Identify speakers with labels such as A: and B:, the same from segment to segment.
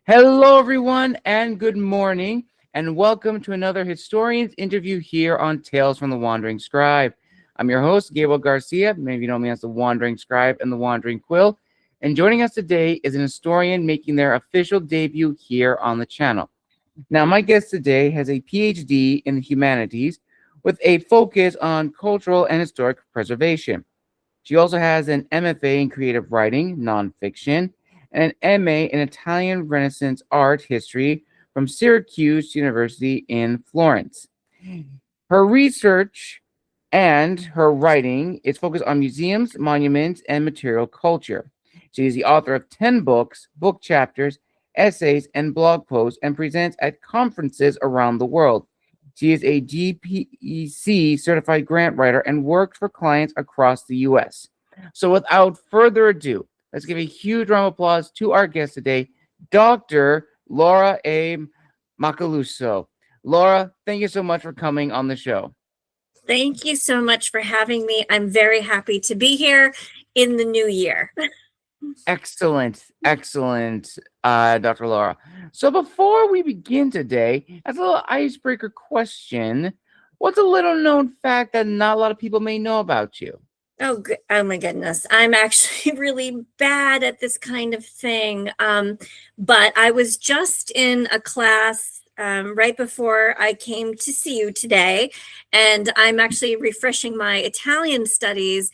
A: Hello, everyone, and good morning, and welcome to another historian's interview here on Tales from the Wandering Scribe. I'm your host, Gabriel Garcia. Many of you know me as the Wandering Scribe and the Wandering Quill. And joining us today is an historian making their official debut here on the channel. Now, my guest today has a PhD in the humanities with a focus on cultural and historic preservation. She also has an MFA in creative writing, nonfiction, and an MA in Italian Renaissance art history from Syracuse University in Florence. Her research and her writing is focused on museums, monuments, and material culture. She is the author of 10 books, book chapters, essays, and blog posts, and presents at conferences around the world. She is a GPC-certified grant writer and works for clients across the U.S. So without further ado, let's give a huge round of applause to our guest today, Dr. Laura A. Macaluso. Laura, thank you so much for coming on the show.
B: Thank you so much for having me. I'm very happy to be here in the new year.
A: Excellent, excellent, Dr. Laura. So before we begin today, as a little icebreaker question, what's a little known fact that not a lot of people may know about you?
B: Oh my goodness. I'm actually really bad at this kind of thing. But I was just in a class right before I came to see you today, and I'm actually refreshing my Italian studies.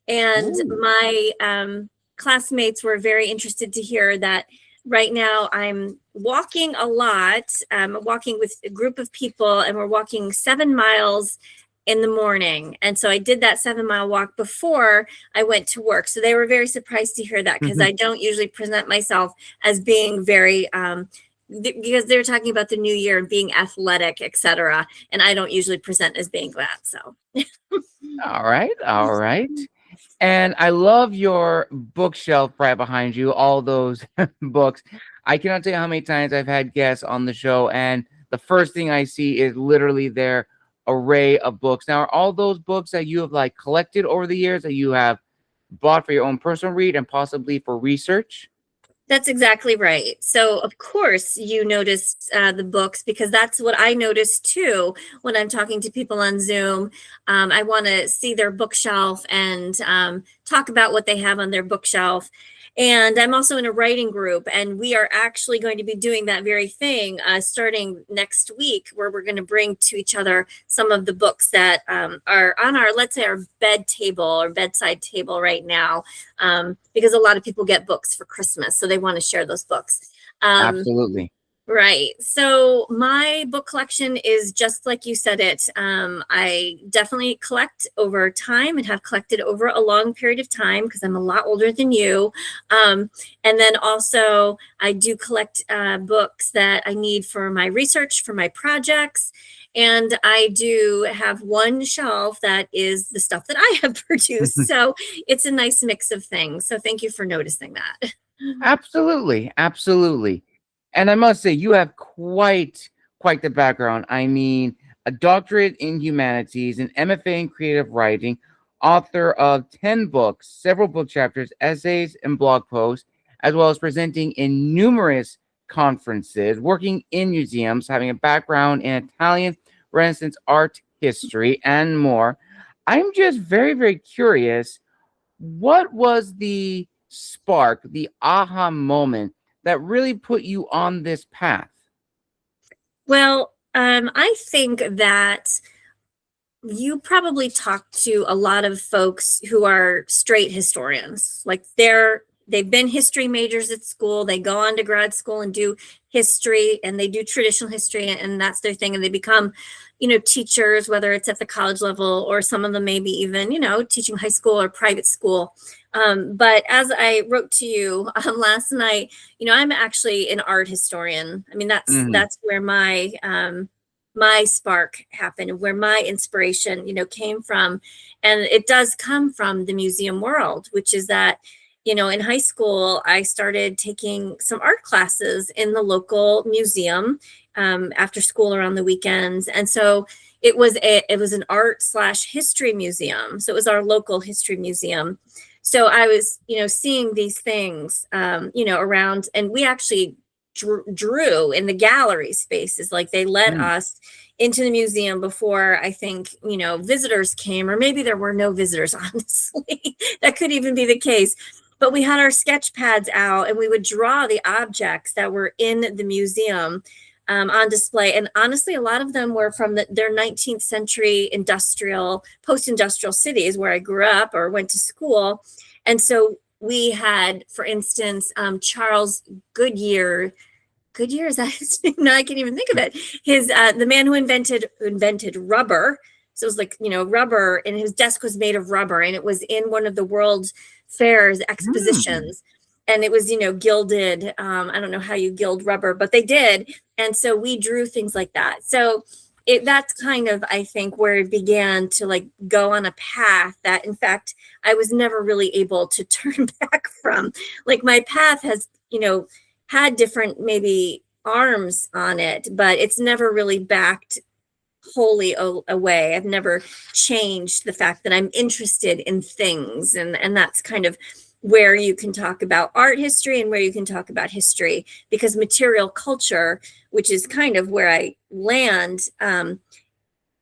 B: And
A: Ooh.
B: my classmates were very interested to hear that right now I'm walking a lot. Walking with a group of people, and we're walking 7 miles in the morning. And so I did that 7-mile walk before I went to work. So they were very surprised to hear that, because I don't usually present myself as being very, because they're talking about the new year and being athletic, etc. And I don't usually present as being that. So.
A: All right, all right. And I love your bookshelf right behind you, all those books. I cannot tell you how many times I've had guests on the show, and the first thing I see is literally their array of books. Now, are all those books that you have like collected over the years that you have bought for your own personal read and possibly for research?
B: That's exactly right. So, of course, you noticed the books, because that's what I noticed too when I'm talking to people on Zoom. I want to see their bookshelf and talk about what they have on their bookshelf. And I'm also in a writing group, and we are actually going to be doing that very thing starting next week, where we're going to bring to each other some of the books that are on our, let's say, our bed table or bedside table right now, because a lot of people get books for Christmas, so they want to share those books.
A: Absolutely.
B: Right. So my book collection is just like you said it. I definitely collect over time and have collected over a long period of time, because I'm a lot older than you. And then also I do collect books that I need for my research, for my projects. And I do have one shelf that is the stuff that I have produced. So it's a nice mix of things. So thank you for noticing that.
A: Absolutely, absolutely. And I must say, you have quite the background. I mean, a doctorate in humanities, an MFA in creative writing, author of 10 books, several book chapters, essays, and blog posts, as well as presenting in numerous conferences, working in museums, having a background in Italian Renaissance art history, and more. I'm just very, very curious. What was the spark, the aha moment that really put you on this path?
B: Well, I think that you probably talk to a lot of folks who are straight historians. Like they've been history majors at school, they go on to grad school and do history, and they do traditional history, and that's their thing, and they become, teachers, whether it's at the college level, or some of them maybe even, teaching high school or private school. But as I wrote to you last night, I'm actually an art historian. I mean, that's where my spark happened, where my inspiration, came from. And it does come from the museum world, which is that, in high school, I started taking some art classes in the local museum after school around the weekends. And so it was an art/history museum. So it was our local history museum. So I was, seeing these things, around, and we actually drew in the gallery spaces. Like they let
A: Mm.
B: us into the museum before, I think, visitors came, or maybe there were no visitors, honestly. That could even be the case. But we had our sketch pads out and we would draw the objects that were in the museum on display. And honestly, a lot of them were from their 19th century post-industrial cities where I grew up or went to school. And so we had, for instance, Charles Goodyear. Goodyear, is that his name? No, I can't even think of it. The man who invented rubber. So it was like, rubber, and his desk was made of rubber, and it was in one of the World Fair's expositions. And it was, gilded. I don't know how you gild rubber, but they did. And so we drew things like that. So that's kind of, I think, where it began to like go on a path that, in fact, I was never really able to turn back from. Like my path has, had different maybe arms on it, but it's never really backed wholly away. I've never changed the fact that I'm interested in things. And that's kind of where you can talk about art history and where you can talk about history, because material culture, which is kind of where I land,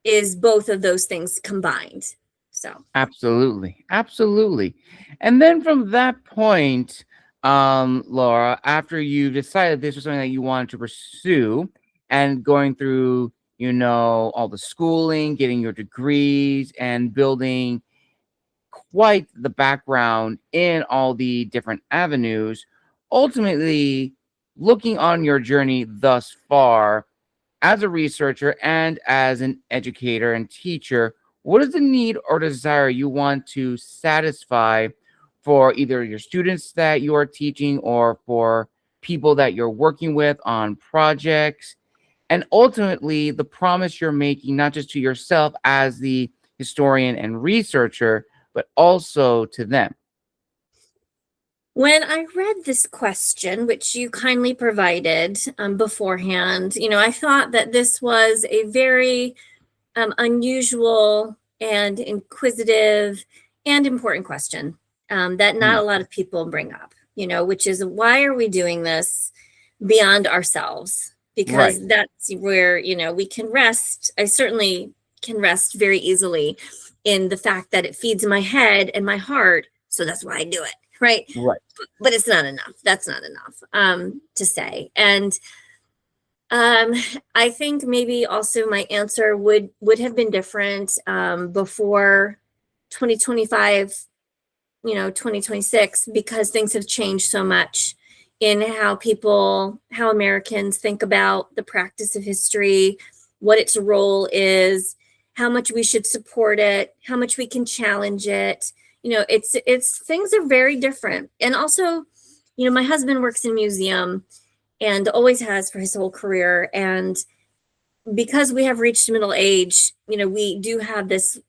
B: is both of those things combined. So
A: Absolutely. Absolutely. And then from that point, Laura, after you decided this was something that you wanted to pursue and going through, all the schooling, getting your degrees and building quite the background in all the different avenues, ultimately looking on your journey thus far as a researcher and as an educator and teacher, what is the need or desire you want to satisfy for either your students that you are teaching or for people that you're working with on projects? And ultimately, the promise you're making, not just to yourself as the historian and researcher, but also to them.
B: when I read this question, which you kindly provided beforehand, I thought that this was a very unusual and inquisitive and important question that not a lot of people bring up, which is, why are we doing this beyond ourselves? Because
A: Right.
B: that's where, we can rest. I certainly can rest very easily in the fact that it feeds my head and my heart. So that's why I do it. Right.
A: Right.
B: But it's not enough. That's not enough to say. And I think maybe also my answer would have been different before 2025, 2026, because things have changed so much in how Americans think about the practice of history, what its role is, how much we should support it, how much we can challenge it. It's things are very different. And also, my husband works in a museum and always has for his whole career. And because we have reached middle age, we do have this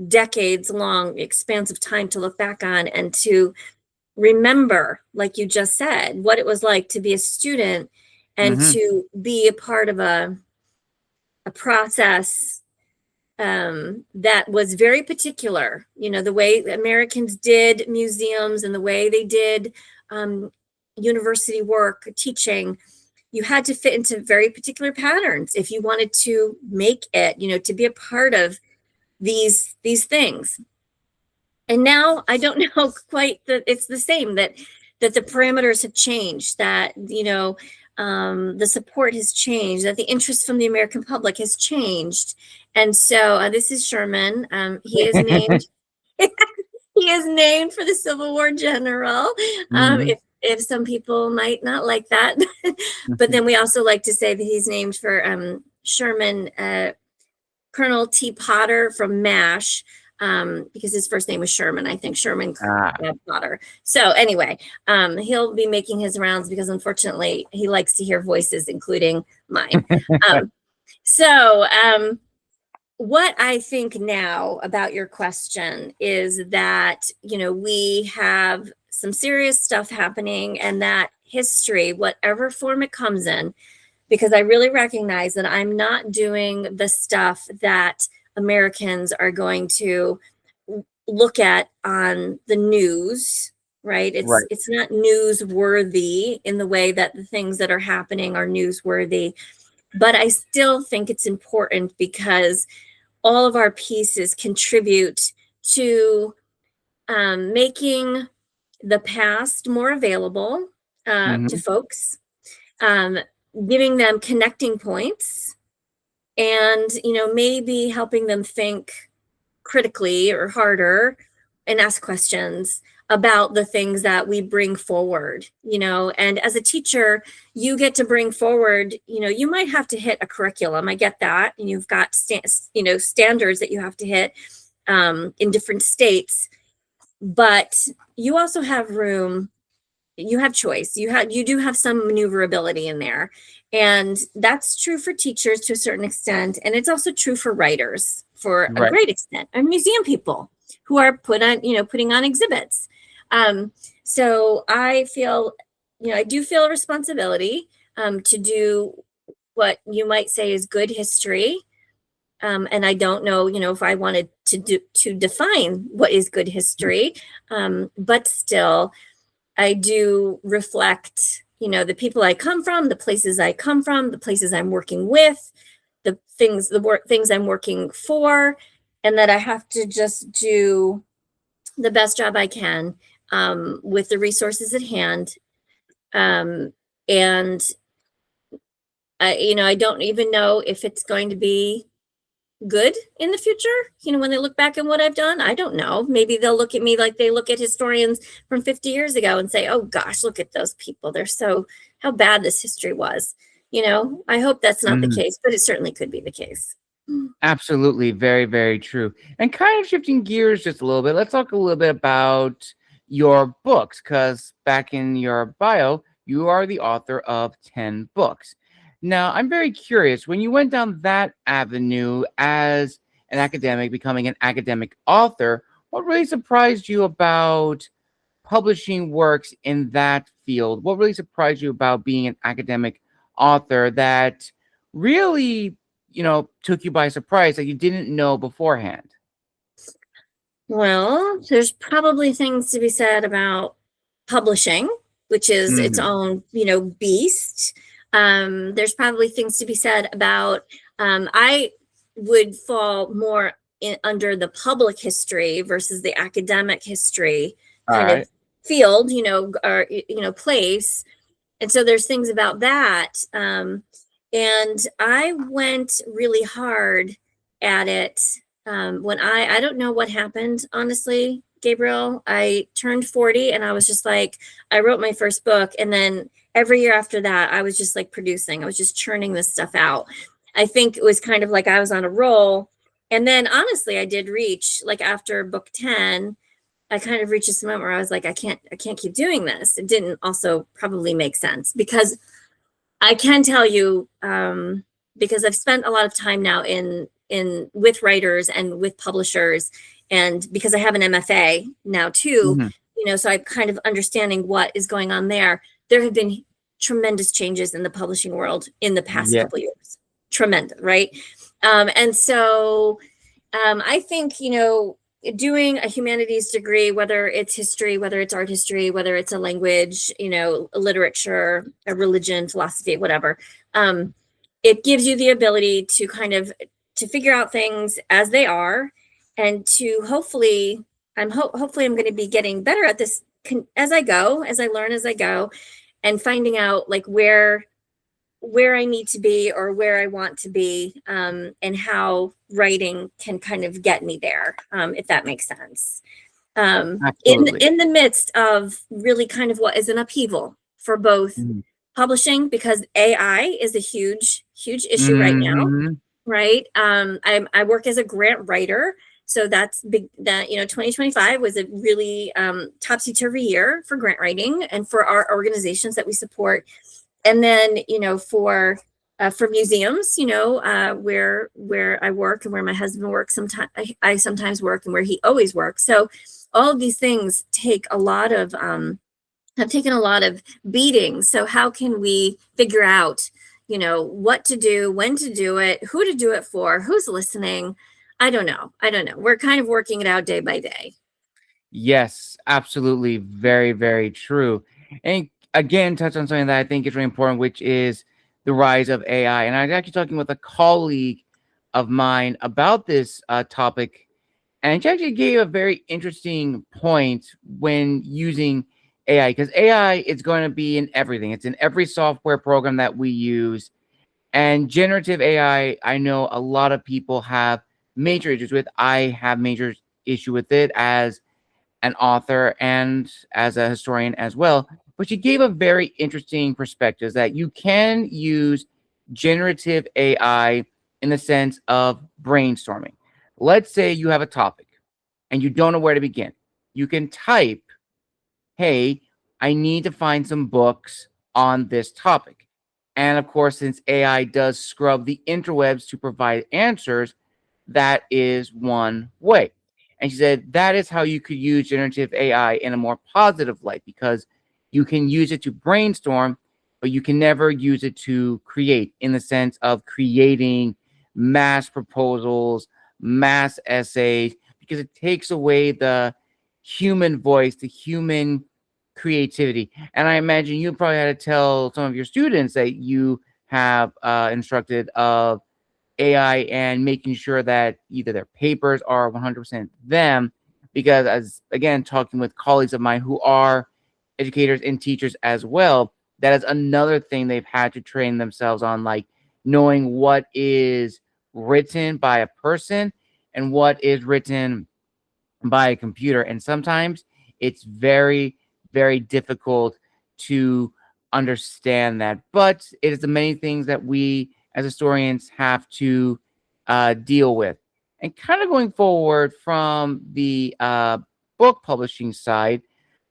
B: decades long expanse of time to look back on and to remember, like you just said, what it was like to be a student and to be a part of a process that was very particular, the way Americans did museums and the way they did university work, teaching. You had to fit into very particular patterns if you wanted to make it, to be a part of these things. And now I don't know quite that it's the same, that the parameters have changed, that, the support has changed, that the interest from the American public has changed. And so this is Sherman. He is named he is named for the Civil War general. If some people might not like that, but then we also like to say that he's named for Sherman, Colonel T. Potter from MASH, because his first name was Sherman, I think, Sherman Potter. So anyway, he'll be making his rounds because unfortunately he likes to hear voices, including mine. So what I think now about your question is that, we have some serious stuff happening, and that history, whatever form it comes in, because I really recognize that I'm not doing the stuff that Americans are going to look at on the news right?
A: Right.
B: It's not newsworthy in the way that the things that are happening are newsworthy. But I still think it's important because all of our pieces contribute to making the past more available to
A: Hmm.
B: folks, um, giving them connecting points, and maybe helping them think critically or harder and ask questions about the things that we bring forward. And as a teacher, you get to bring forward, you might have to hit a curriculum. I get that. And you've got standards that you have to hit in different states, but you also have room, you have choice, you do have some maneuverability in there. And that's true for teachers to a certain extent, and it's also true for writers for a
A: Right.
B: great extent, and museum people who are putting on exhibits. So I feel, I do feel a responsibility to do what you might say is good history. And I don't know, if I wanted to define what is good history, but still, I do reflect, the people I come from, the places I come from, the places I'm working with, the things I'm working for, and that I have to just do the best job I can with the resources at hand. And I don't even know if it's going to be good in the future. When they look back at what I've done, I don't know. Maybe they'll look at me like they look at historians from 50 years ago and say, oh gosh, look at those people. How bad this history was. I hope that's not the
A: Mhm.
B: case, but it certainly could be the case.
A: Absolutely. Very, very true. And kind of shifting gears just a little bit, let's talk a little bit about your books, because back in your bio, you are the author of 10 books. Now, I'm very curious, when you went down that avenue as an academic, becoming an academic author, what really surprised you about publishing works in that field? What really surprised you about being an academic author that really, took you by surprise that you didn't know beforehand?
B: Well, there's probably things to be said about publishing, which is its
A: Mhm.
B: own, beast. There's probably things to be said about, I would fall more under the public history versus the academic history
A: All
B: kind of
A: right.
B: field, or, place. And so there's things about that. And I went really hard at it when I don't know what happened, honestly, Gabriel. I turned 40 and I was just like, I wrote my first book. And then every year after that, I was just like producing, I was just churning this stuff out. I think it was kind of like I was on a roll. And then honestly, I did reach, like, after book 10, I kind of reached this moment where I was like, I can't keep doing this. It didn't also probably make sense because I can tell you, because I've spent a lot of time now in with writers and with publishers, and because I have an MFA now too,
A: Mhm.
B: so I'm kind of understanding what is going on there. There have been tremendous changes in the publishing world in the past
A: Yeah.
B: couple of years. Tremendous, right? And so I think, doing a humanities degree, whether it's history, whether it's art history, whether it's a language, a literature, a religion, philosophy, whatever, it gives you the ability to kind of to figure out things as they are, and to hopefully, hopefully I'm going to be getting better at this as I go, as I learn as I go, and finding out like where I need to be or where I want to be, and how writing can kind of get me there, if that makes sense.
A: Absolutely.
B: In the midst of really kind of what is an upheaval for both
A: Mhm.
B: publishing, because AI is a huge issue right now,
A: Mhm.
B: right? I work as a grant writer. So that's big, that, 2025 was a really topsy-turvy year for grant writing and for our organizations that we support. And then, for museums, where I work and where my husband works, sometimes I sometimes work, and where he always works. So all of these things take a lot of have taken a lot of beatings. So how can we figure out, what to do, when to do it, who to do it for, who's listening? I don't know. We're kind of working it out day by day.
A: Yes, absolutely. Very, very true. And again, touch on something that I think is really important, which is the rise of AI. And I was actually talking with a colleague of mine about this topic, and she actually gave a very interesting point when using AI, because AI is going to be in everything. It's in every software program that we use. And generative AI, I know a lot of people have major issues with. I have major issue with it as an author and as a historian as well. But she gave a very interesting perspective that you can use generative AI in the sense of brainstorming. Let's say you have a topic and you don't know where to begin. You can type, hey, I need to find some books on this topic. And of course, since AI does scrub the interwebs to provide answers, that is one way. And she said that is how you could use generative AI in a more positive light, because you can use it to brainstorm, but you can never use it to create in the sense of creating mass proposals, mass essays, because it takes away the human voice, the human creativity. And I imagine you probably had to tell some of your students that you have instructed of AI and making sure that either their papers are 100% them. Because, as again, talking with colleagues of mine who are educators and teachers as well, that is another thing they've had to train themselves on, like knowing what is written by a person and what is written by a computer. And sometimes it's very, very difficult to understand that. But it is the many things that we as historians have to deal with. And kind of going forward from the book publishing side,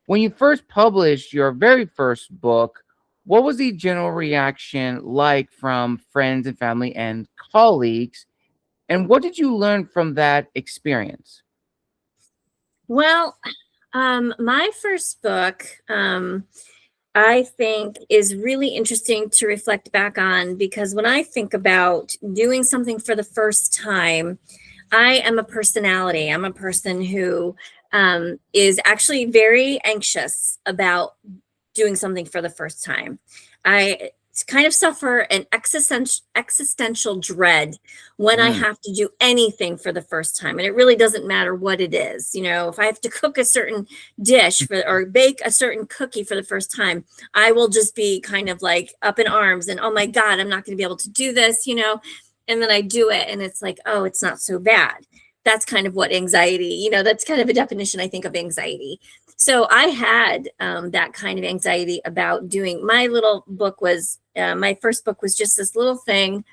A: when you first published your very first book, what was the general reaction like from friends and family and colleagues? And what did you learn from that experience?
B: Well, my first book, I think is really interesting to reflect back on, because when I think about doing something for the first time, I am a personality. I'm a person who is actually very anxious about doing something for the first time. I kind of suffer an existential dread when I
A: Mm,
B: have to do anything for the first time. And it really doesn't matter what it is. You know, if I have to cook a certain dish or bake a certain cookie for the first time, I will just be kind of like up in arms and, oh my God, I'm not going to be able to do this, you know? And then I do it and it's like, oh, it's not so bad. That's kind of what anxiety, you know, that's kind of a definition, I think, of anxiety. So I had that kind of anxiety about doing my little book. Was my first book was just this little thing.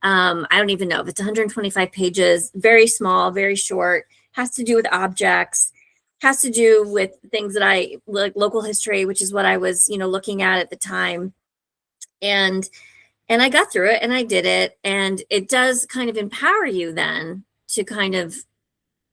B: I don't even know if it's 125 pages, very small, very short, has to do with objects, has to do with things that I like, local history, which is what I was, you know, looking at the time. And I got through it and I did it. And it does kind of empower you then to kind of,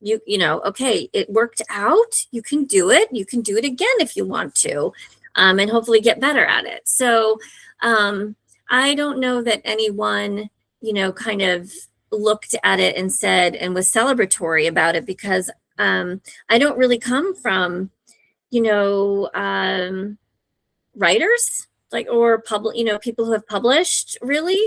B: you know, okay, it worked out. You can do it. You can do it again if you want to, and hopefully get better at it. So I don't know that anyone, you know, kind of looked at it and said and was celebratory about it, because I don't really come from, you know, writers like, or public, you know, people who have published really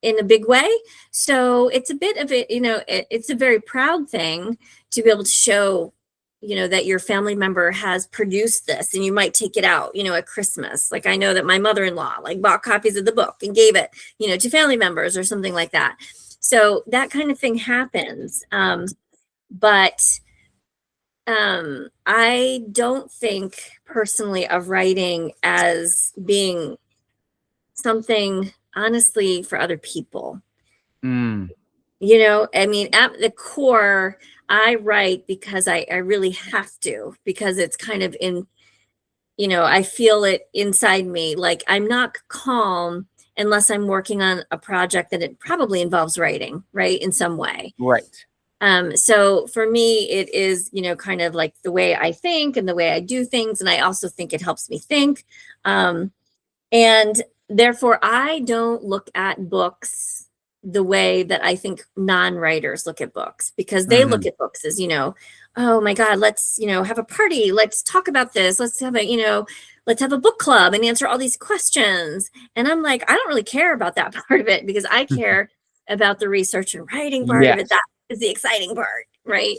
B: in a big way. So it's a bit of it, you know, it's a very proud thing to be able to show, you know, that your family member has produced this, and you might take it out, you know, at Christmas. Like I know that my mother-in-law like bought copies of the book and gave it, you know, to family members or something like that. So that kind of thing happens. But I don't think personally of writing as being something honestly for other people.
A: mm,
B: You know, I mean, at the core, I write because I really have to, because it's kind of in, you know, I feel it inside me. Like I'm not calm unless I'm working on a project that it probably involves writing, right, in some way.
A: right.
B: So for me, it is, you know, kind of like the way I think and the way I do things. And I also think it helps me think. And therefore, I don't look at books the way that I think non-writers look at books, because they look
A: Mhm.
B: at books as, you know, oh my God, let's, have a party. Let's talk about this. Let's have let's have a book club and answer all these questions. And I'm like, I don't really care about that part of it because I care about the research and writing part of it.
A: Yes.
B: That is the exciting part, right?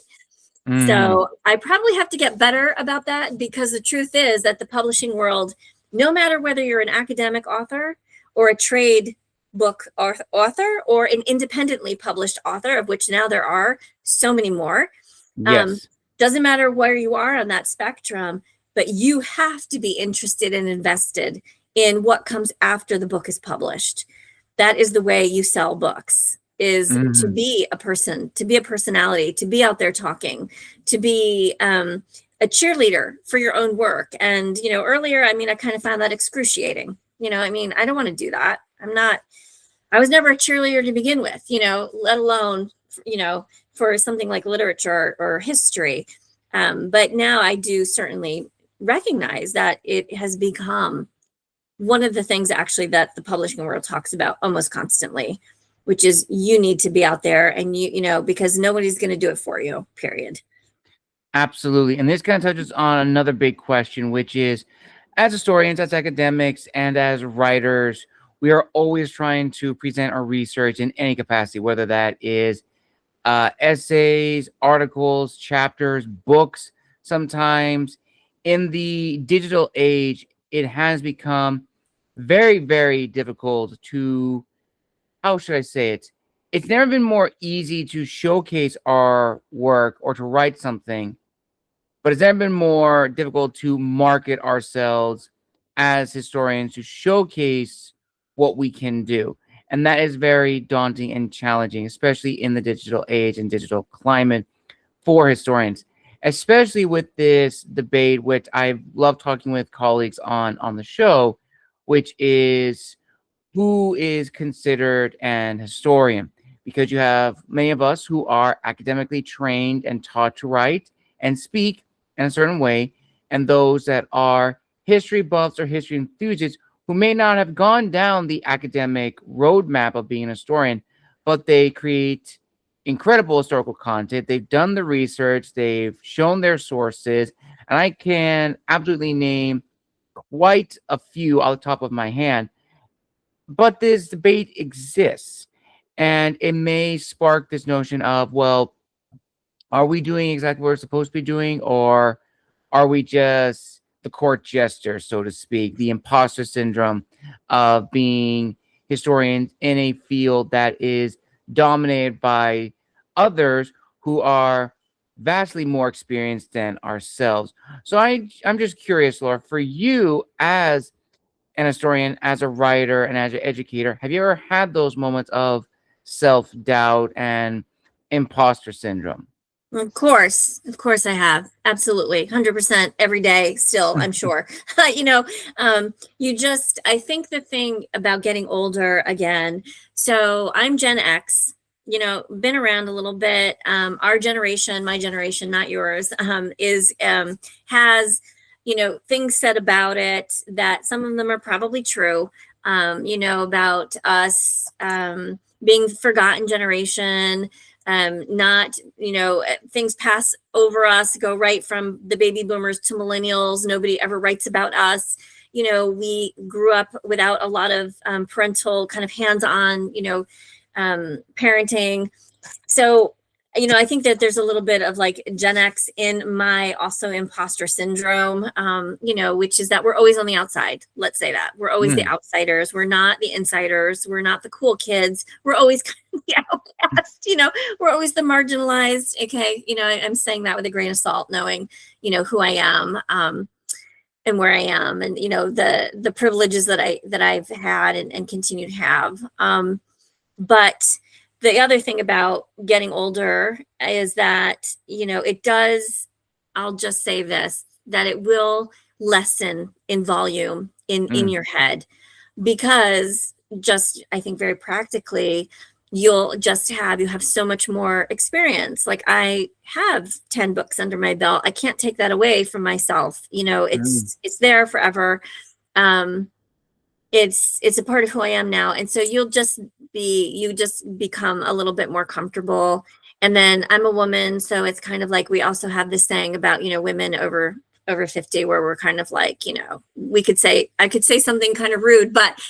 A: Mhm.
B: So I probably have to get better about that because the truth is that the publishing world, no matter whether you're an academic author or a trade book author or an independently published author, of which now there are so many more,
A: Yes.
B: doesn't matter where you are on that spectrum, but you have to be interested and invested in what comes after the book is published. That is the way you sell books, is to
A: Mhm.
B: be a person, to be a personality, to be out there talking, to be a cheerleader for your own work. And, earlier, I kind of found that excruciating. I don't want to do that. I was never a cheerleader to begin with, let alone, for something like literature or history. But now I do certainly recognize that it has become one of the things actually that the publishing world talks about almost constantly, which is you need to be out there and because nobody's going to do it for you, period.
A: Absolutely. And this kind of touches on another big question, which is as historians, as academics, and as writers, we are always trying to present our research in any capacity, whether that is essays, articles, chapters, books. Sometimes in the digital age, it has become very, very difficult to, how should I say it? It's never been more easy to showcase our work or to write something, but it's never been more difficult to market ourselves as historians to showcase what we can do. And that is very daunting and challenging, especially in the digital age and digital climate for historians, especially with this debate, which I love talking with colleagues on the show, which is who is considered an historian, because you have many of us who are academically trained and taught to write and speak in a certain way, and those that are history buffs or history enthusiasts who may not have gone down the academic roadmap of being a historian, but they create incredible historical content. They've done the research, they've shown their sources, and I can absolutely name quite a few out the top of my hand. But this debate exists, and it may spark this notion of, well, are we doing exactly what we're supposed to be doing, or are we just the court jester, so to speak, the imposter syndrome of being historians in a field that is dominated by others who are vastly more experienced than ourselves? So I'm just curious, Laura, for you as an historian, as a writer, and as an educator, have you ever had those moments of self-doubt and imposter syndrome?
B: Of course I have. Absolutely. 100% every day still, I'm sure. you know, I think the thing about getting older again, so I'm Gen X, been around a little bit. Our generation, my generation, not yours, has, things said about it that some of them are probably true, about us, being the forgotten generation, not, things pass over us, go right from the baby boomers to millennials. Nobody ever writes about us. We grew up without a lot of parental kind of hands-on, parenting. So, I think that there's a little bit of like Gen X in my also imposter syndrome, which is that we're always on the outside. Let's say that we're always the
A: Mm.
B: outsiders. We're not the insiders. We're not the cool kids. We're always kind of the outcast, we're always the marginalized. Okay. I'm saying that with a grain of salt, knowing, who I am, and where I am, and, the privileges that I've had and continue to have. But the other thing about getting older is that, it does, I'll just say this, that it will lessen in volume in
A: Mm.
B: your head, because just, I think very practically, you have so much more experience. Like I have 10 books under my belt. I can't take that away from myself.
A: Mm.
B: It's there forever. It's a part of who I am now. And so you just become a little bit more comfortable And then I'm a woman, so it's kind of like we also have this saying about, women over 50, where we're kind of like, I could say something kind of rude, but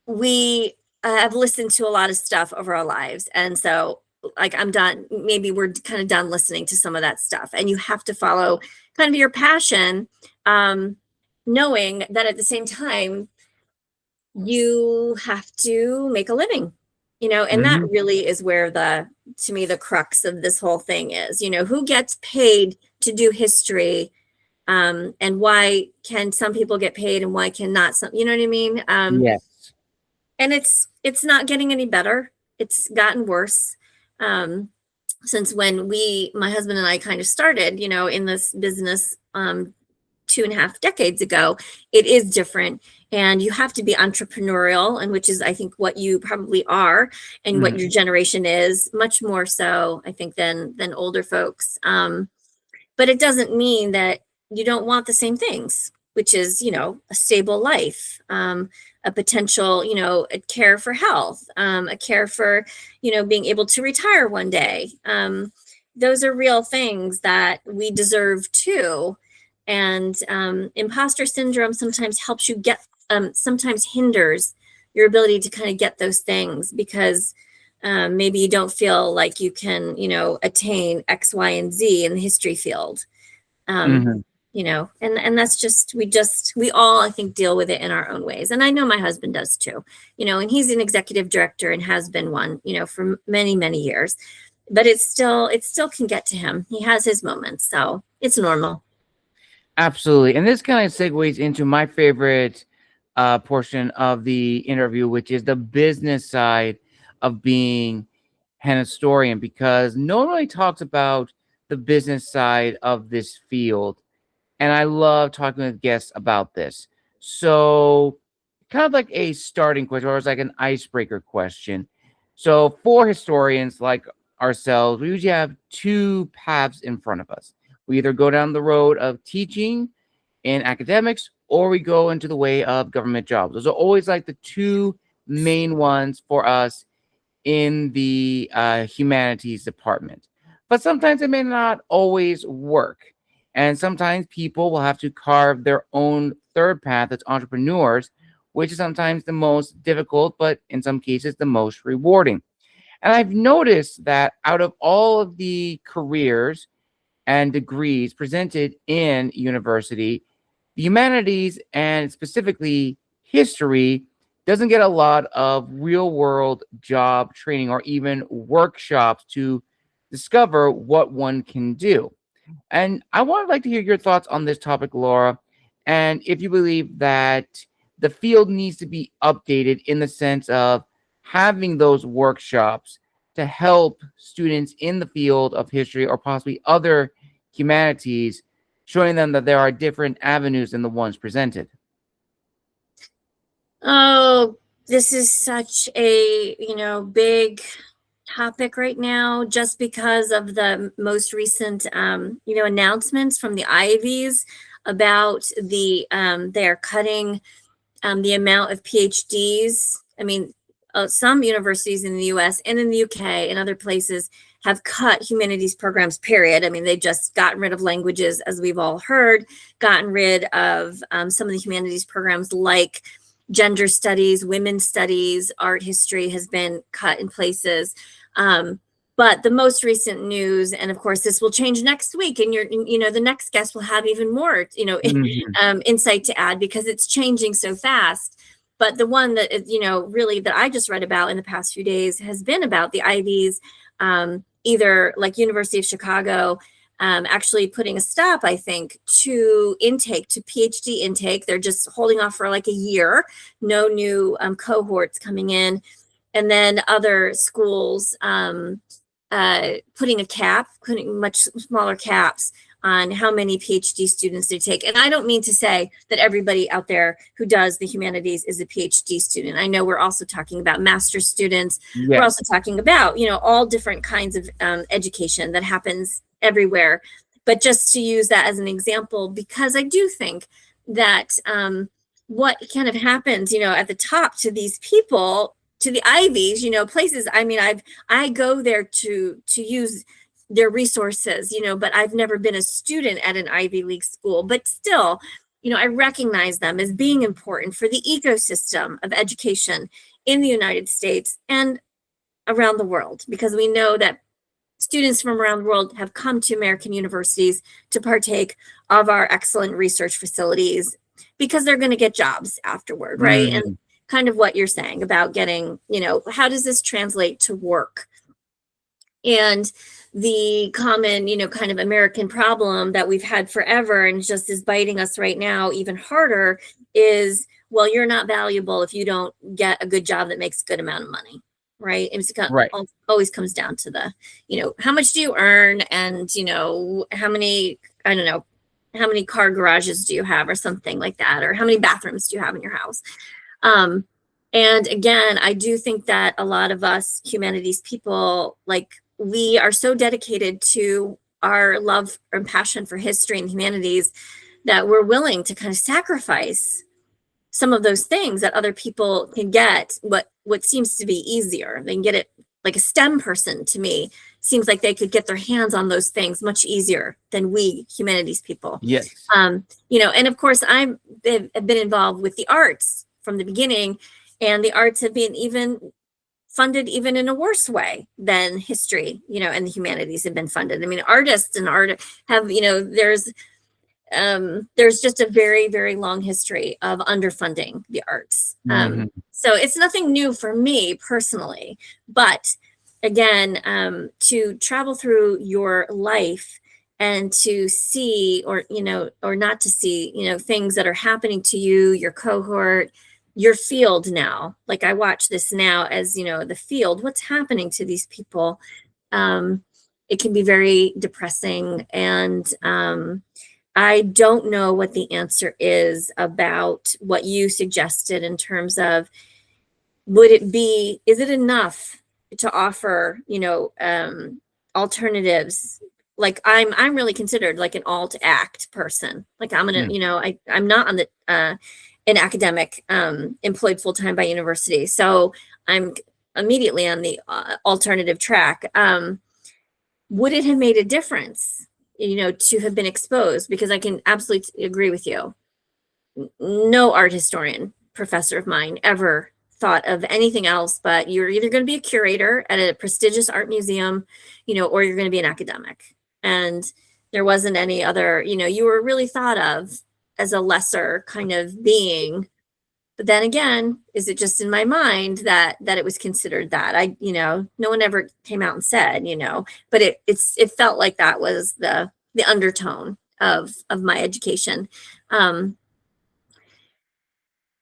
B: we have listened to a lot of stuff over our lives. And so like I'm done, maybe we're kind of done listening to some of that stuff. And you have to follow kind of your passion, knowing that at the same time, you have to make a living, and that
A: Mhm.
B: really is where to me, the crux of this whole thing is, who gets paid to do history, and why can some people get paid and why cannot some, you know what I mean?
A: Yes.
B: And it's not getting any better. It's gotten worse. Since when my husband and I kind of started, in this business, 2.5 decades ago, it is different. And you have to be entrepreneurial, and which is, I think, what you probably are, and what
A: Mhm.
B: your generation is, much more so, I think, than older folks. But it doesn't mean that you don't want the same things, which is, a stable life, a potential, a care for health, a care for, being able to retire one day. Those are real things that we deserve too. And imposter syndrome sometimes helps you get, sometimes hinders your ability to kind of get those things, because maybe you don't feel like you can, attain X, Y, and Z in the history field. Um,
A: Mhm.
B: and that's just, we all, I think, deal with it in our own ways. And I know my husband does too, and he's an executive director and has been one, for many, many years, but it still can get to him. He has his moments, so it's normal.
A: Absolutely. And this kind of segues into my favorite portion of the interview, which is the business side of being an historian, because no one really talks about the business side of this field. And I love talking with guests about this. So, kind of like a starting question, or it's like an icebreaker question. So, for historians like ourselves, we usually have two paths in front of us. We either go down the road of teaching in academics, or we go into the way of government jobs. Those are always like the two main ones for us in the humanities department. But sometimes it may not always work. And sometimes people will have to carve their own third path as entrepreneurs, which is sometimes the most difficult, but in some cases, the most rewarding. And I've noticed that out of all of the careers and degrees presented in university, the humanities and specifically history doesn't get a lot of real world job training or even workshops to discover what one can do. And I would like to hear your thoughts on this topic, Laura, and if you believe that the field needs to be updated in the sense of having those workshops to help students in the field of history or possibly other humanities, showing them that there are different avenues than the ones presented.
B: Oh, this is such a, big topic right now, just because of the most recent, announcements from the Ivies about they're cutting the amount of PhDs. I mean, some universities in the US and in the UK and other places have cut humanities programs, period. I mean, they just gotten rid of languages, as we've all heard, gotten rid of some of the humanities programs like gender studies, women's studies, art history has been cut in places. But the most recent news, and of course, this will change next week, and the next guest will have even more,
A: Mhm.
B: insight to add, because it's changing so fast. But the one that is, really that I just read about in the past few days has been about the Ivies, either like University of Chicago, actually putting a stop, I think, to PhD intake. They're just holding off for like a year, no new cohorts coming in. And then other schools putting much smaller caps on how many PhD students they take. And I don't mean to say that everybody out there who does the humanities is a PhD student. I know we're also talking about master's students. We're also
A: Yes.
B: talking about, all different kinds of education that happens everywhere. But just to use that as an example, because I do think that what kind of happens, at the top to these people to the Ivies, places. I mean, I go there to use their resources, but I've never been a student at an Ivy League school. But still, I recognize them as being important for the ecosystem of education in the United States and around the world, because we know that students from around the world have come to American universities to partake of our excellent research facilities because they're going to get jobs afterward, right? And kind of what you're saying about getting, how does this translate to work? And the common, kind of American problem that we've had forever and just is biting us right now even harder is, well, you're not valuable if you don't get a good job that makes a good amount of money, right? It always comes down to the, how much do you earn, and, how many, I don't know, how many car garages do you have or something like that, or how many bathrooms do you have in your house? And again, I do think that a lot of us humanities people, we are so dedicated to our love and passion for history and humanities that we're willing to kind of sacrifice some of those things that other people can get what seems to be easier. They can get it, like a STEM person, to me, seems like they could get their hands on those things much easier than we humanities people.
A: Yes.
B: And of course, I've been involved with the arts from the beginning, and the arts have been funded even in a worse way than history, and the humanities have been funded. I mean, artists and art have, there's just a very, very long history of underfunding the arts. So it's nothing new for me personally, but again, to travel through your life and to see, or not to see, things that are happening to you, your cohort, your field now. Like, I watch this now as, the field, what's happening to these people. It can be very depressing, and I don't know what the answer is about what you suggested in terms of, is it enough to offer, alternatives? Like, I'm really considered like an alt act person. Like, I'm gonna, I'm not on the an academic employed full-time by university, so I'm immediately on the alternative track. Would it have made a difference, to have been exposed? Because I can absolutely agree with you. No art historian professor of mine ever thought of anything else but you're either going to be a curator at a prestigious art museum, or you're going to be an academic. And there wasn't any other, you were really thought of as a lesser kind of being. But then again, is it just in my mind that it was considered that? No one ever came out and said, but it felt like that was the undertone of my education. And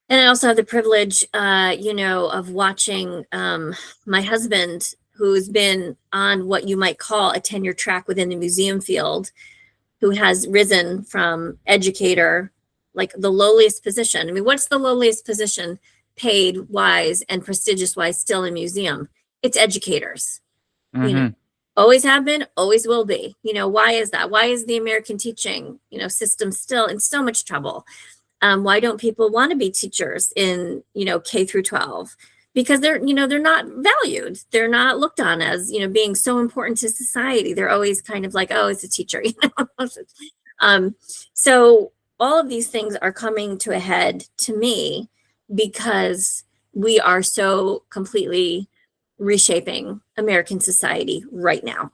B: I also have the privilege, of watching my husband, who's been on what you might call a tenure track within the museum field, who has risen from educator, like the lowliest position. I mean, what's the lowliest position paid wise and prestigious wise still in museum? It's educators. Always have been, always will be. Why is that? Why is the American teaching, system still in so much trouble? Why don't people want to be teachers in, K through 12? Because they're not valued. They're not looked on as, being so important to society. They're always kind of like, oh, it's a teacher, So all of these things are coming to a head to me because we are so completely reshaping American society right now.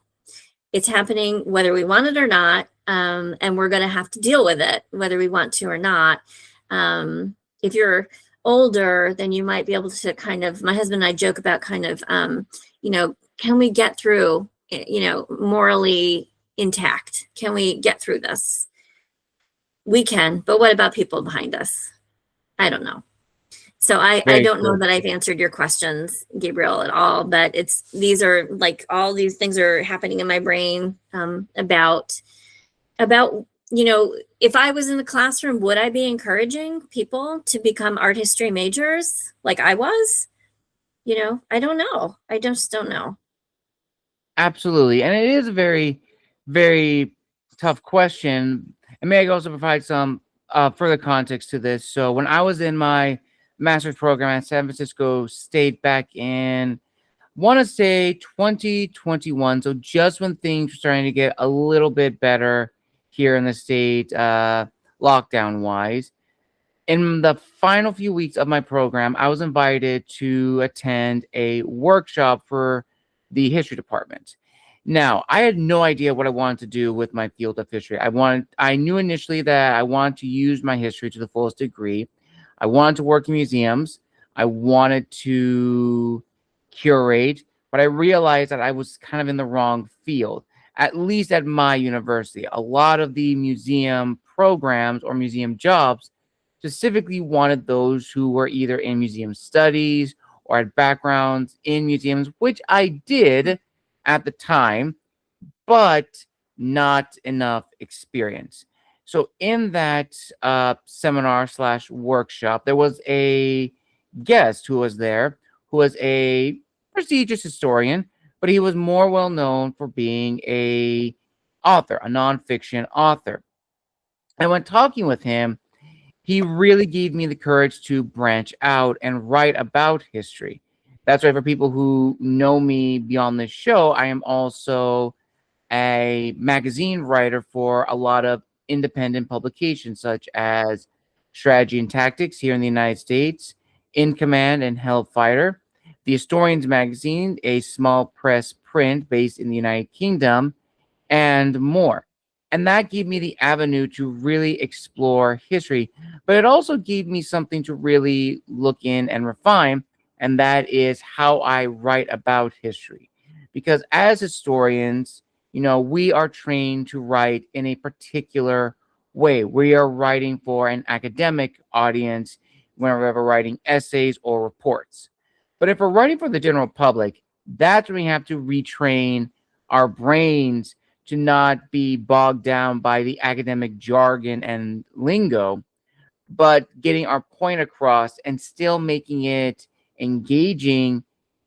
B: It's happening whether we want it or not, and we're going to have to deal with it whether we want to or not. If you're older, then you might be able to kind of, my husband and I joke about kind of, can we get through, morally intact? Can we get through this? We can, but what about people behind us? I don't know. So I don't know that I've answered your questions, Gabriel, at all, but these are like, all these things are happening in my brain, about, if I was in the classroom, would I be encouraging people to become art history majors like I was? I don't know. I just don't know.
A: Absolutely. And it is a very, very tough question. And may I also provide some further context to this? So when I was in my master's program at San Francisco State back in, want to say 2021. So just when things were starting to get a little bit better here in the state, lockdown wise. In the final few weeks of my program, I was invited to attend a workshop for the history department. Now, I had no idea what I wanted to do with my field of history. I knew initially that I wanted to use my history to the fullest degree. I wanted to work in museums. I wanted to curate, but I realized that I was kind of in the wrong field, at least at my university. A lot of the museum programs or museum jobs specifically wanted those who were either in museum studies or had backgrounds in museums, which I did at the time, but not enough experience. So in that seminar slash workshop, there was a guest who was there, who was a prestigious historian, but he was more well known for being a author, a nonfiction author. And when talking with him, he really gave me the courage to branch out and write about history. That's why, for people who know me beyond this show, I am also a magazine writer for a lot of independent publications, such as Strategy and Tactics here in the United States, In Command and Hellfighter, The Historians Magazine, a small press print based in the United Kingdom, and more. And that gave me the avenue to really explore history, but it also gave me something to really look in and refine, and that is how I write about history. Because as historians, we are trained to write in a particular way. We are writing for an academic audience whenever we're writing essays or reports. But if we're writing for the general public, that's when we have to retrain our brains to not be bogged down by the academic jargon and lingo, but getting our point across and still making it engaging,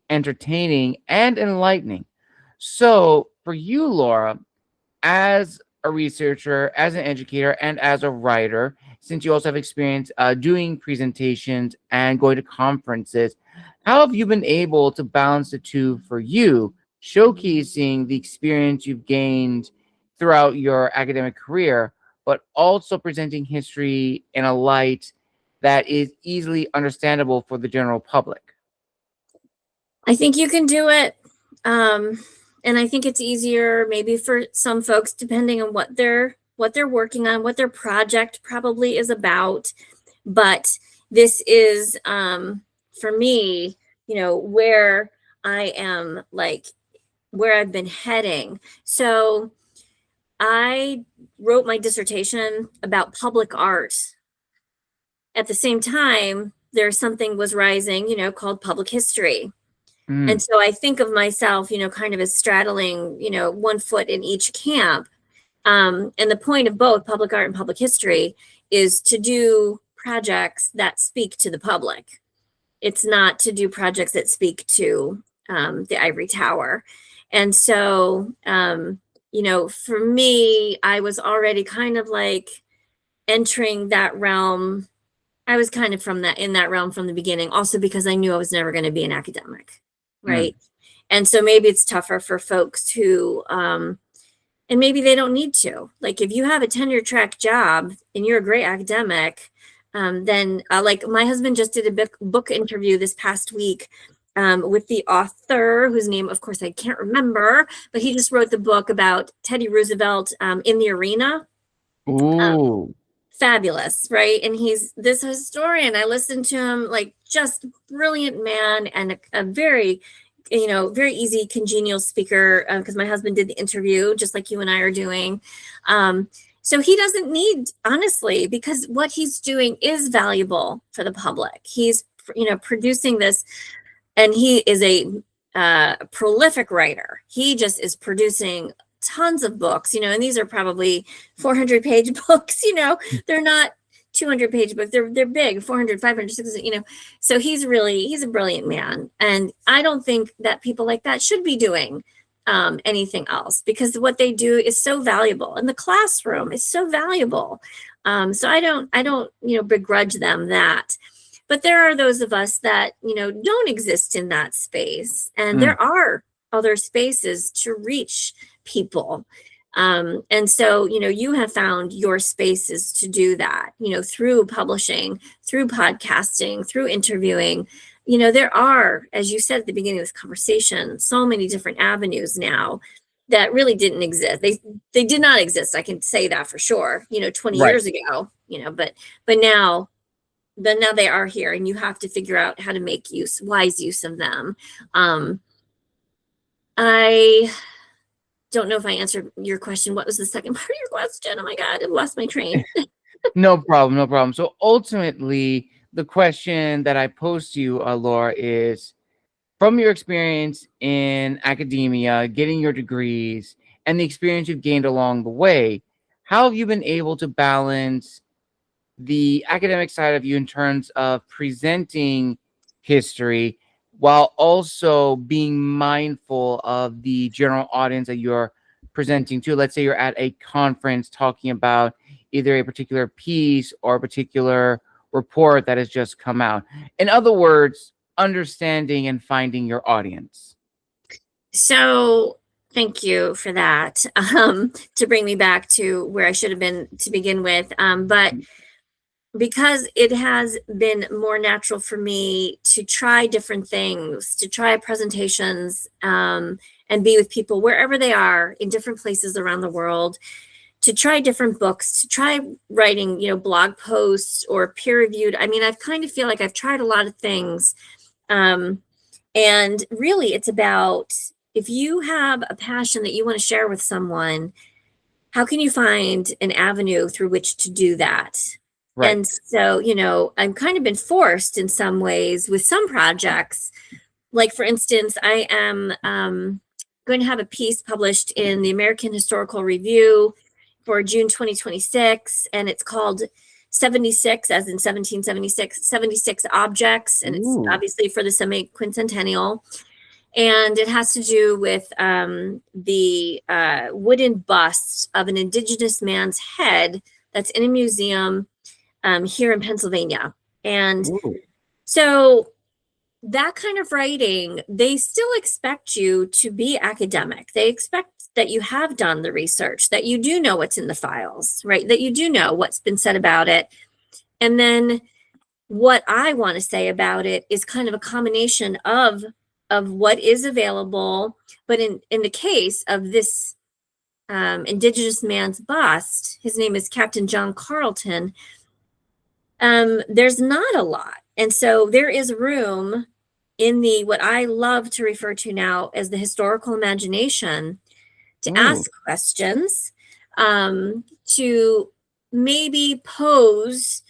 A: entertaining, and enlightening. So for you, Laura, as a researcher, as an educator, and as a writer, since you also have experience doing presentations and going to conferences, how have you been able to balance the two for you, showcasing the experience you've gained throughout your academic career, but also presenting history in a light that is easily understandable for the general public?
B: I think you can do it. And I think it's easier maybe for some folks, depending on what they're working on, what their project probably is about. But this is, for me, where I am, like where I've been heading. So I wrote my dissertation about public art. At the same time, there's something was rising, called public history. And so I think of myself, kind of as straddling, one foot in each camp. And the point of both public art and public history is to do projects that speak to the public. It's not to do projects that speak to the ivory tower. And so, for me, I was already kind of like entering that realm. I was kind of in that realm from the beginning, also because I knew I was never going to be an academic. Right. And so maybe it's tougher for folks who, and maybe they don't need to. Like if you have a tenure track job and you're a great academic, then like my husband just did a book interview this past week with the author whose name, of course, I can't remember, but he just wrote the book about Teddy Roosevelt in the arena.
A: Ooh.
B: Fabulous, right? And he's this historian. I listened to him, like just brilliant man and a very, very easy, congenial speaker because my husband did the interview just like you and I are doing. So he doesn't need, honestly, because what he's doing is valuable for the public. He's, producing this, and he is a prolific writer. He just is producing tons of books, and these are probably 400-page books, they're not 200-page books. They're big, 400, 500, 600, So he's a brilliant man. And I don't think that people like that should be doing anything else because what they do is so valuable. And the classroom is so valuable. So I don't, begrudge them that. But there are those of us that, don't exist in that space. And
A: Mm.
B: there are other spaces to reach people. And so, you have found your spaces to do that, through publishing, through podcasting, through interviewing. There are, as you said at the beginning of this conversation, so many different avenues now that really didn't exist. They did not exist. I can say that for sure, 20
A: Right.
B: years ago, but now they are here, and you have to figure out how to make wise use of them. I don't know if I answered your question. What was the second part of your question? Oh my God, I lost my train.
A: No problem, no problem. So ultimately, the question that I pose to you, Laura, is from your experience in academia, getting your degrees, and the experience you've gained along the way, how have you been able to balance the academic side of you in terms of presenting history while also being mindful of the general audience that you're presenting to? Let's say you're at a conference talking about either a particular piece or a particular report that has just come out. In other words, understanding and finding your audience.
B: So thank you for that, to bring me back to where I should have been to begin with. But because it has been more natural for me to try different things, to try presentations, and be with people wherever they are in different places around the world, to try different books, to try writing, blog posts or peer-reviewed. I mean, I've kind of feel like I've tried a lot of things. And really, it's about, if you have a passion that you want to share with someone, how can you find an avenue through which to do that?
A: Right.
B: And so, I'm kind of been forced in some ways with some projects. Like, for instance, I am going to have a piece published in the American Historical Review for June 2026, and it's called 76, as in 1776, 76 objects, and it's obviously for the semi-quincentennial. And it has to do with the wooden bust of an indigenous man's head that's in a museum here in Pennsylvania. And so that kind of writing, they still expect you to be academic. They expect that you have done the research, that you do know what's in the files, right? That you do know what's been said about it. And then what I want to say about it is kind of a combination of what is available. But in the case of this indigenous man's bust, his name is Captain John Carleton, there's not a lot. And so there is room in the, what I love to refer to now as the historical imagination, to ask questions, to maybe pose,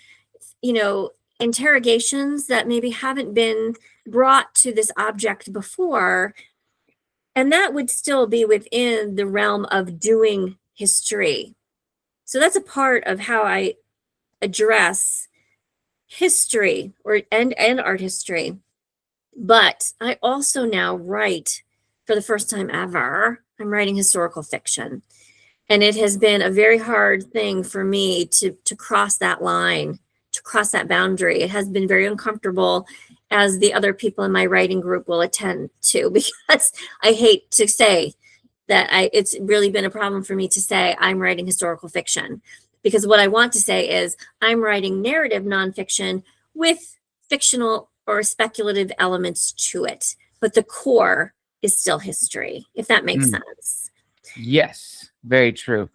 B: interrogations that maybe haven't been brought to this object before. And that would still be within the realm of doing history. So that's a part of how I address history and art history. But I also now write, for the first time ever, I'm writing historical fiction. And it has been a very hard thing for me to cross that line, to cross that boundary. It has been very uncomfortable, as the other people in my writing group will attend to, because I hate to say that it's really been a problem for me to say I'm writing historical fiction. Because what I want to say is I'm writing narrative nonfiction with fictional or speculative elements to it. But the core is still history, if that makes sense.
A: Yes, very true.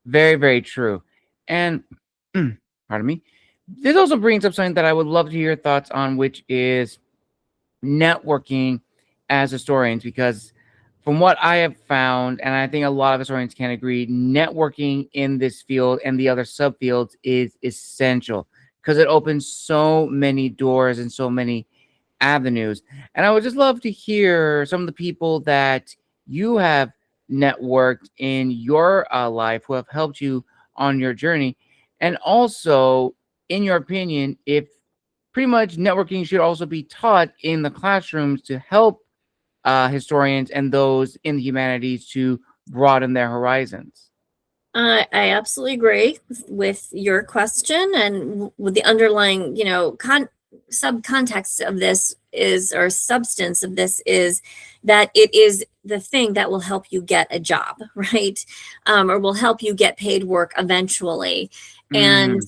A: Very, very true. And pardon me. This also brings up something that I would love to hear your thoughts on, which is networking as historians, because from what I have found, and I think a lot of historians can agree, networking in this field and the other subfields is essential, because it opens so many doors and so many avenues. And I would just love to hear some of the people that you have networked in your life who have helped you on your journey. And also, in your opinion, if pretty much networking should also be taught in the classrooms to help historians and those in the humanities to broaden their horizons.
B: I absolutely agree with your question and with the underlying, subcontext of this is, or substance of this is, that it is the thing that will help you get a job, right? Or will help you get paid work eventually. And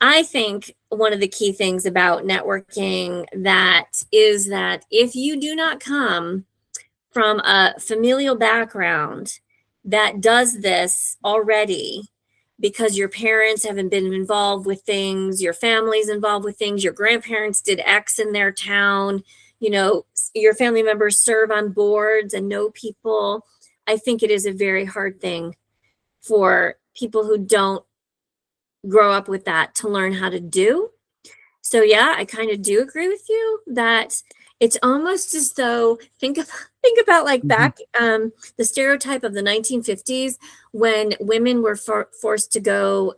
B: I think one of the key things about networking that is that if you do not come from a familial background that does this already, because your parents haven't been involved with things, your family's involved with things, your grandparents did X in their town, you know, your family members serve on boards and know people. I think it is a very hard thing for people who don't grow up with that to learn how to do. So yeah, I kind of do agree with you that it's almost as though, think about like back the stereotype of the 1950s when women were forced to go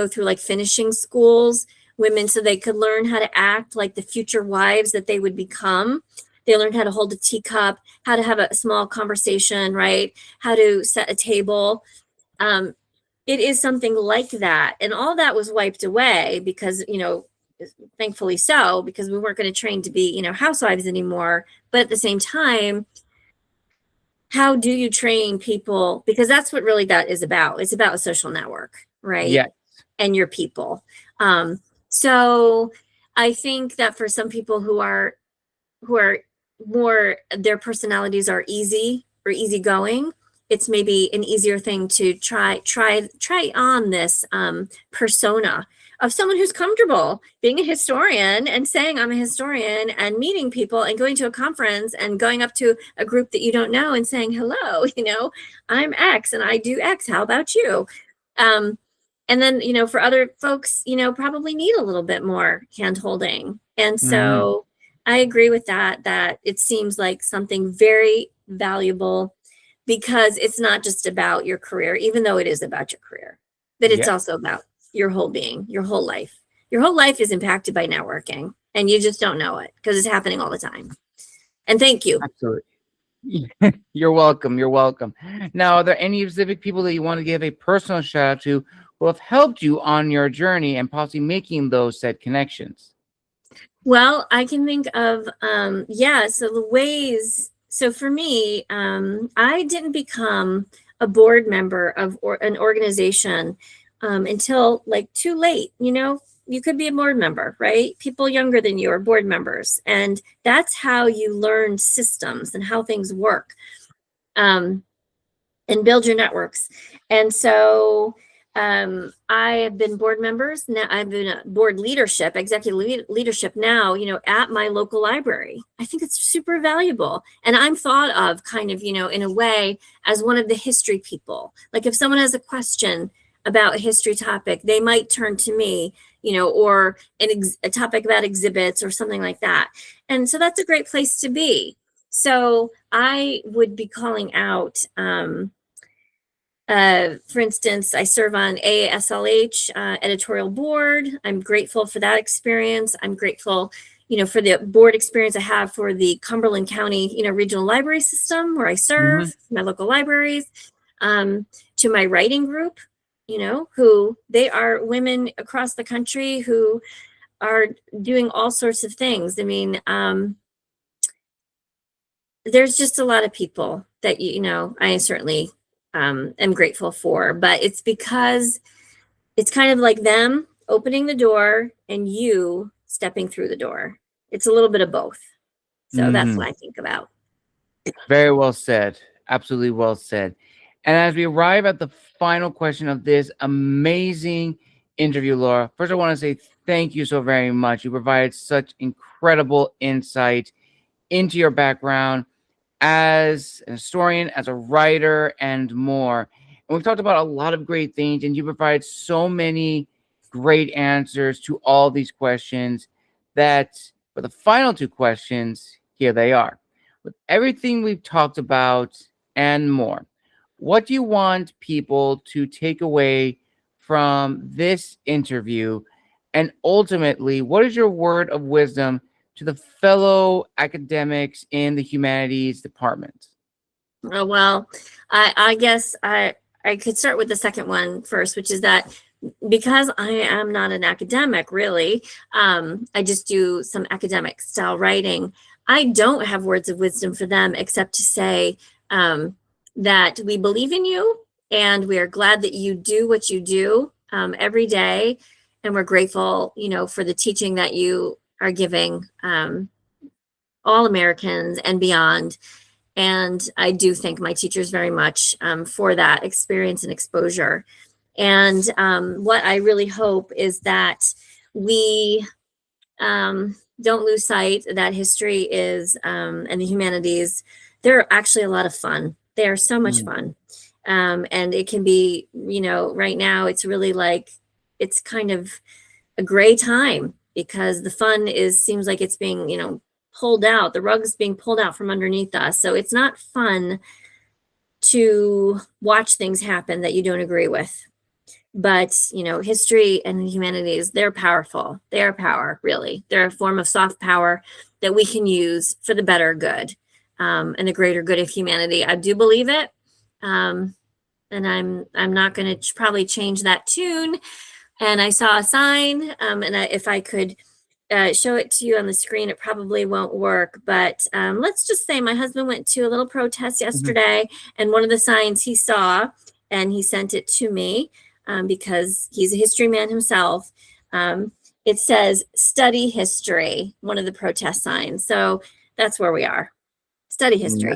B: through like finishing schools, women, so they could learn how to act like the future wives that they would become. They learned how to hold a teacup, how to have a small conversation, right? How to set a table. It is something like that. And all that was wiped away because, you know, thankfully so, because we weren't going to train to be, you know, housewives anymore. But at the same time, how do you train people? Because that's what really that is about. It's about a social network, right?
A: Yes.
B: And your people. So I think that for some people who are more, their personalities are easy or easygoing, it's maybe an easier thing to try on this persona of someone who's comfortable being a historian and saying I'm a historian and meeting people and going to a conference and going up to a group that you don't know and saying, hello, you know, I'm X and I do X. How about you? And then, you know, for other folks, you know, probably need a little bit more hand holding. And so I agree with that it seems like something very valuable, because it's not just about your career, even though it is about your career, but it's also about your whole being, your whole life. Your whole life is impacted by networking, and you just don't know it because it's happening all the time. And thank you.
A: Absolutely. You're welcome. You're welcome. Now, are there any specific people that you want to give a personal shout out to who have helped you on your journey and possibly making those said connections?
B: Well, I can think of, so the ways. So for me, I didn't become a board member of an organization until like too late. You know, you could be a board member, right? People younger than you are board members. And that's how you learn systems and how things work and build your networks. And so I have been board members. Now I've been board leadership, executive leadership now, you know, at my local library. I think it's super valuable. And I'm thought of kind of, you know, in a way as one of the history people. Like if someone has a question about a history topic, they might turn to me, you know, or a topic about exhibits or something like that. And so that's a great place to be. So I would be calling out, for instance, I serve on AASLH editorial board. I'm grateful for that experience. I'm grateful, you know, for the board experience I have for the Cumberland County, you know, regional library system where I serve, my local libraries, to my writing group, you know, who they are women across the country who are doing all sorts of things. I mean, there's just a lot of people that, you know, I certainly am grateful for, but it's because it's kind of like them opening the door and you stepping through the door. It's a little bit of both. So that's what I think about.
A: Very well said. Absolutely well said. And as we arrive at the final question of this amazing interview, Laura, first I want to say thank you so very much. You provided such incredible insight into your background as a historian, as a writer, and more. And we've talked about a lot of great things, and you provide so many great answers to all these questions that for the final two questions, here they are. With everything we've talked about and more, what do you want people to take away from this interview? And ultimately, what is your word of wisdom to the fellow academics in the humanities department?
B: Oh, well, I guess I could start with the second one first, which is that because I am not an academic, really, I just do some academic style writing. I don't have words of wisdom for them except to say that we believe in you and we are glad that you do what you do every day. And we're grateful, for the teaching that you are giving all Americans and beyond. And I do thank my teachers very much for that experience and exposure. And what I really hope is that we don't lose sight that history is, and the humanities, they're actually a lot of fun. They are so much fun. And it can be, right now it's really like, it's kind of a gray time because the fun seems like it's being, pulled out. The rug's being pulled out from underneath us. So it's not fun to watch things happen that you don't agree with. But, history and the humanities, they're powerful. They are power, really. They're a form of soft power that we can use for the better good and the greater good of humanity. I do believe it. And I'm not going to probably change that tune. And I saw a sign, and if I could show it to you on the screen, it probably won't work. But let's just say my husband went to a little protest yesterday, and one of the signs he saw, and he sent it to me because he's a history man himself. It says "Study History," one of the protest signs. So that's where we are. Study history.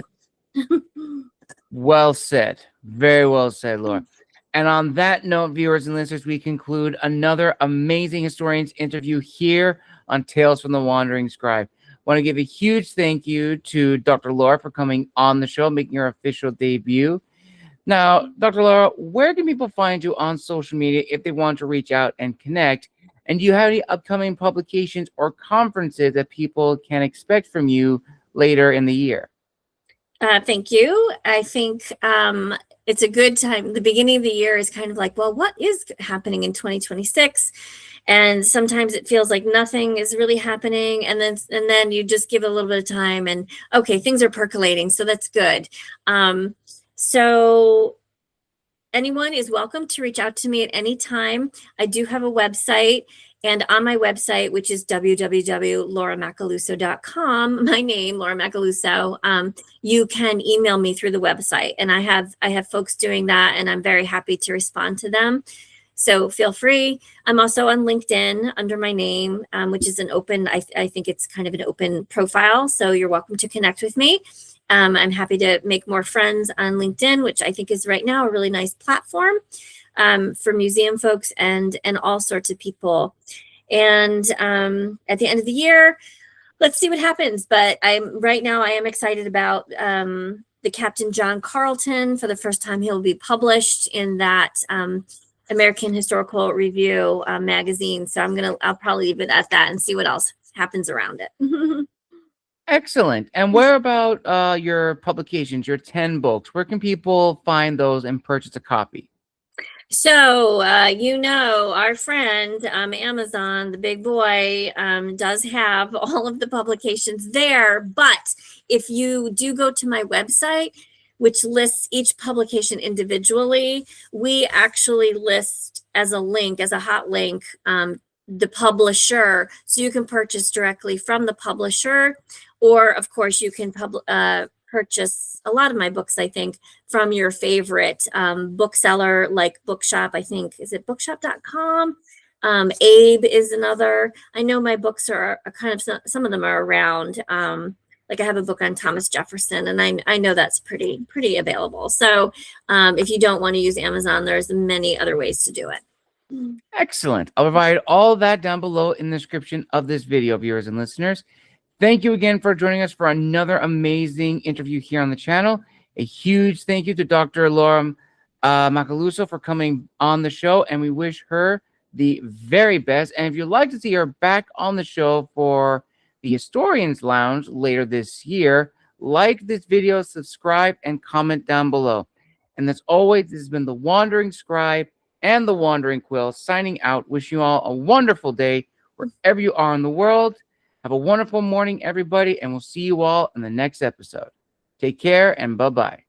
A: Well said. Very well said, Laura. And on that note, viewers and listeners, we conclude another amazing historians interview here on Tales from the Wandering Scribe. I want to give a huge thank you to Dr. Laura for coming on the show, making her official debut. Now, Dr. Laura, where can people find you on social media if they want to reach out and connect? And do you have any upcoming publications or conferences that people can expect from you later in the year?
B: Thank you. I think it's a good time. The beginning of the year is kind of like, well, what is happening in 2026? And sometimes it feels like nothing is really happening. And then you just give it a little bit of time and okay, things are percolating. So that's good. So anyone is welcome to reach out to me at any time. I do have a website. And on my website, which is www.lauramacaluso.com, my name, Laura Macaluso, you can email me through the website. And I have folks doing that, and I'm very happy to respond to them. So feel free. I'm also on LinkedIn under my name, which is an open, I think it's kind of an open profile. So you're welcome to connect with me. I'm happy to make more friends on LinkedIn, which I think is right now a really nice platform for museum folks and all sorts of people. And at the end of the year, let's see what happens. But right now I am excited about the Captain John Carlton. For the first time, he'll be published in that American Historical Review magazine. So I'll probably leave it at that and see what else happens around it.
A: Excellent. And where about your publications, your 10 books? Where can people find those and purchase a copy?
B: So, our friend Amazon, the big boy, does have all of the publications there. But if you do go to my website, which lists each publication individually, we actually list as a link, as a hot link, the publisher. So you can purchase directly from the publisher, or of course you can purchase a lot of my books, I think, from your favorite bookseller like Bookshop. I think, is it bookshop.com? Abe is another. I know my books are kind of, some of them are around. Like I have a book on Thomas Jefferson, and I know that's pretty available. So if you don't want to use Amazon, there's many other ways to do it.
A: Excellent. I'll provide all that down below in the description of this video, viewers and listeners. Thank you again for joining us for another amazing interview here on the channel. A huge thank you to Dr. Laura Macaluso for coming on the show, and we wish her the very best. And if you'd like to see her back on the show for the Historians Lounge later this year, like this video, subscribe, and comment down below. And as always, this has been the Wandering Scribe and the Wandering Quill signing out. Wish you all a wonderful day wherever you are in the world. Have a wonderful morning, everybody, and we'll see you all in the next episode. Take care and bye-bye.